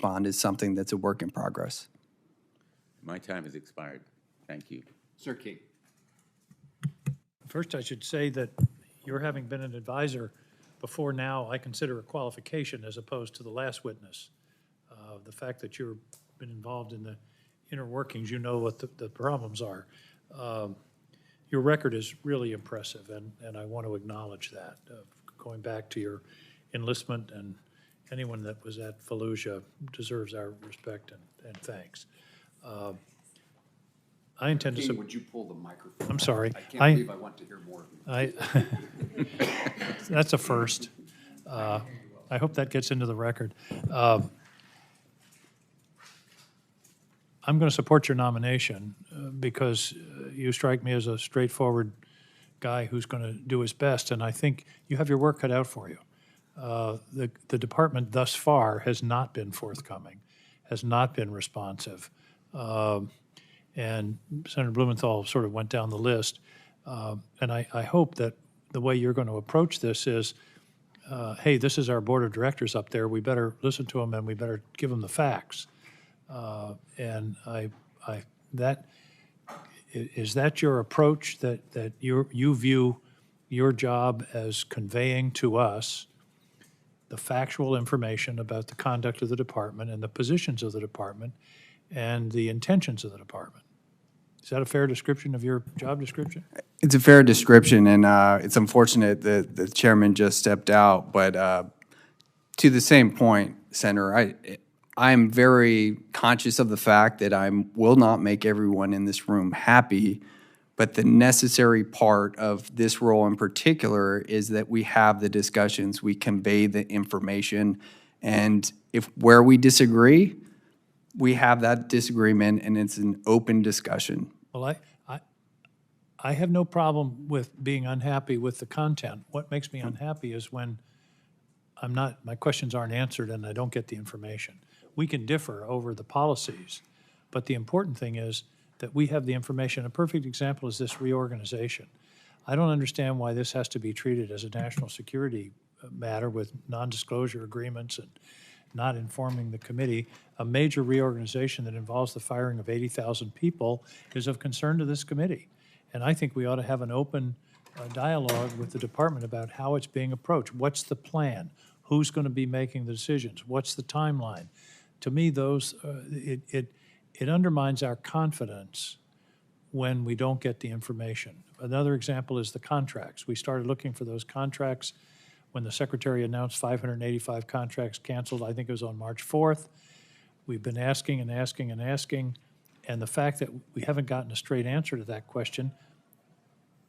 respond is something that's a work in progress. My time has expired. Thank you. Sir King. First, I should say that your having been an advisor before now, I consider a qualification as opposed to the last witness. The fact that you've been involved in the inner workings, you know what the problems are. Your record is really impressive, and I want to acknowledge that. Going back to your enlistment, and anyone that was at Fallujah deserves our respect and thanks. I intend to. King, would you pull the microphone? I'm sorry. I can't believe I want to hear more of you. That's a first. I hope that gets into the record. I'm going to support your nomination because you strike me as a straightforward guy who's going to do his best, and I think you have your work cut out for you. The department thus far has not been forthcoming, has not been responsive. And Senator Blumenthal sort of went down the list. And I hope that the way you're going to approach this is, hey, this is our board of directors up there. We better listen to them and we better give them the facts. And is that your approach, that you view your job as conveying to us the factual information about the conduct of the department and the positions of the department and the intentions of the department? Is that a fair description of your job description? It's a fair description, and it's unfortunate that the chairman just stepped out. But to the same point, Senator, I'm very conscious of the fact that I will not make everyone in this room happy, but the necessary part of this role in particular is that we have the discussions, we convey the information, and if where we disagree, we have that disagreement, and it's an open discussion. Well, I have no problem with being unhappy with the content. What makes me unhappy is when my questions aren't answered and I don't get the information. We can differ over the policies, but the important thing is that we have the information. A perfect example is this reorganization. I don't understand why this has to be treated as a national security matter with non-disclosure agreements and not informing the committee. A major reorganization that involves the firing of 80,000 people is of concern to this committee. And I think we ought to have an open dialogue with the department about how it's being approached. What's the plan? Who's going to be making the decisions? What's the timeline? To me, it undermines our confidence when we don't get the information. Another example is the contracts. We started looking for those contracts when the Secretary announced 585 contracts canceled. I think it was on March 4th. We've been asking and asking and asking, and the fact that we haven't gotten a straight answer to that question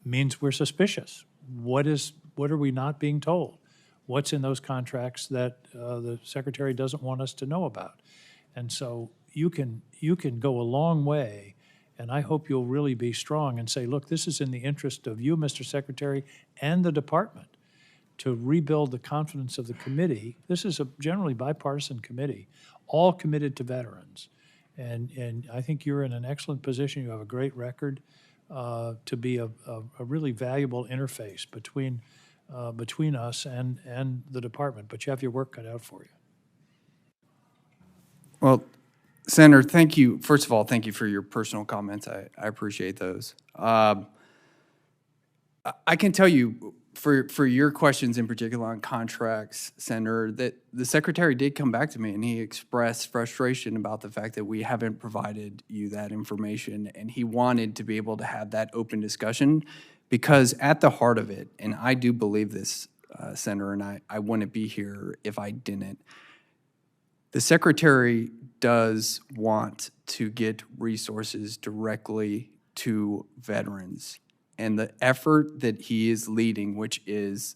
means we're suspicious. What are we not being told? What's in those contracts that the Secretary doesn't want us to know about? And so you can go a long way, and I hope you'll really be strong and say, look, this is in the interest of you, Mr. Secretary, and the department to rebuild the confidence of the committee. This is a generally bipartisan committee, all committed to veterans. And I think you're in an excellent position. You have a great record to be a really valuable interface between us and the department, but you have your work cut out for you. Well, Senator, thank you. First of all, thank you for your personal comments. I appreciate those. I can tell you, for your questions in particular on contracts, Senator, that the Secretary did come back to me and he expressed frustration about the fact that we haven't provided you that information, and he wanted to be able to have that open discussion because at the heart of it, and I do believe this, Senator, and I wouldn't be here if I didn't, the Secretary does want to get resources directly to veterans. And the effort that he is leading, which is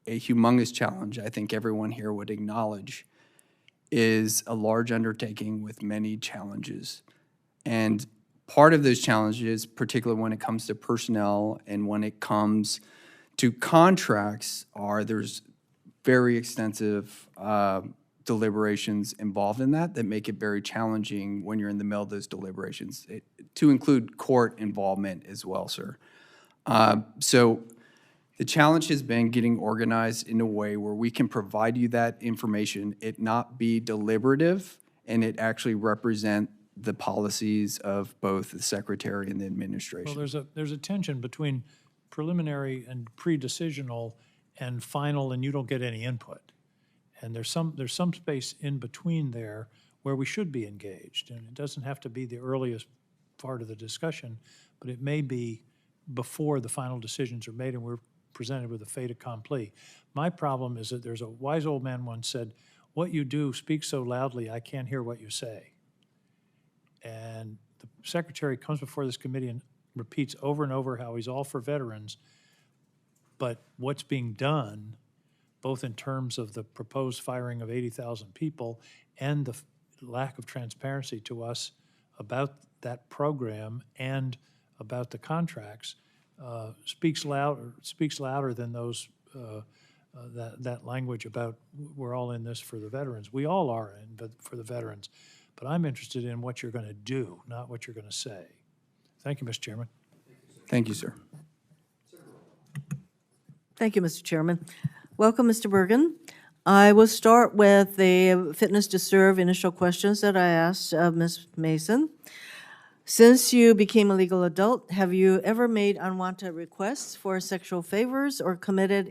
a humongous challenge, I think everyone here would acknowledge, is a large undertaking with many challenges. And part of those challenges, particularly when it comes to personnel and when it comes to contracts, there's very extensive deliberations involved in that make it very challenging when you're in the middle of those deliberations, to include court involvement as well, sir. So the challenge has been getting organized in a way where we can provide you that information, it not be deliberative, and it actually represent the policies of both the secretary and the administration. Well, there's a tension between preliminary and pre-decisional and final, and you don't get any input. And there's some space in between there where we should be engaged. And it doesn't have to be the earliest part of the discussion, but it may be before the final decisions are made and we're presented with a fait accompli. My problem is that there's a wise old man once said, "What you do speaks so loudly, I can't hear what you say." And the secretary comes before this committee and repeats over and over how he's all for veterans, but what's being done, both in terms of the proposed firing of 80,000 people and the lack of transparency to us about that program and about the contracts, speaks louder than those that language about we're all in this for the veterans. We all are in but for the veterans, but I'm interested in what you're going to do, not what you're going to say. Thank you, Mr. Chairman. Thank you, sir. Thank you, Mr. Chairman. Welcome, Mr. Bergen. I will start with the fitness to serve initial questions that I asked of Ms. Mason. Since you became a legal adult, have you ever made unwanted requests for sexual favors or committed